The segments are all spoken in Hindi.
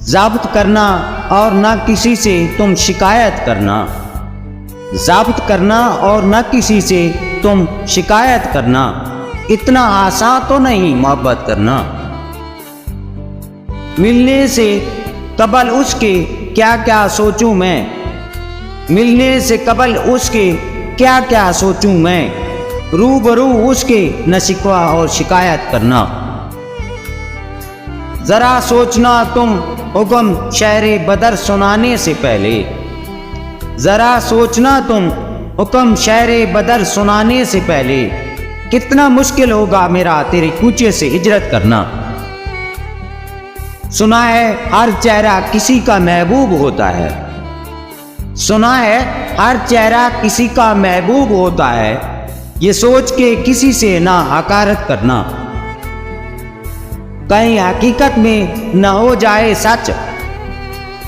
ज़ाब्त करना और ना किसी से तुम शिकायत करना। ज़ाब्त करना और ना किसी से तुम शिकायत करना, इतना आसान तो नहीं मोहब्बत करना। मिलने से कबल उसके क्या क्या सोचूं मैं, मिलने से कबल उसके क्या क्या सोचूं मैं, रूबरू उसके न शिकवा और शिकायत करना। जरा सोचना तुम हुक्म शहरे बदर सुनाने से पहले, जरा सोचना तुम हुक्म शहरे बदर सुनाने से पहले, कितना मुश्किल होगा मेरा तेरे कूचे से हिजरत करना। सुना है हर चेहरा किसी का महबूब होता है, सुना है हर चेहरा किसी का महबूब होता है, ये सोच के किसी से ना हकारत करना। कहीं हकीकत में न हो जाए सच,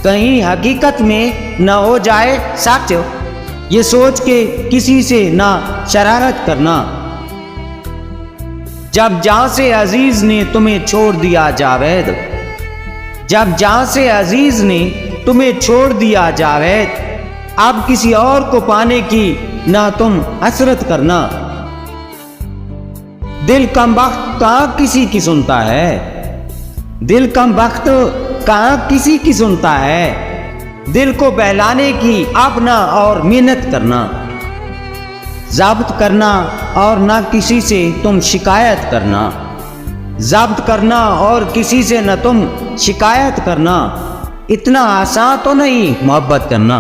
कहीं हकीकत में न हो जाए सच, ये सोच के किसी से ना शरारत करना। जब जहां से अजीज ने तुम्हें छोड़ दिया जावेद, जब जहां से अजीज ने तुम्हें छोड़ दिया जावेद, अब किसी और को पाने की ना तुम हसरत करना। दिल कम वक्त कहां किसी की सुनता है, दिल कम वक्त कहां किसी की सुनता है, दिल को बहलाने की अपना और मेहनत करना। ज़ाब्त करना और ना किसी से तुम शिकायत करना, ज़ाब्त करना और किसी से न तुम शिकायत करना, इतना आसान तो नहीं मोहब्बत करना।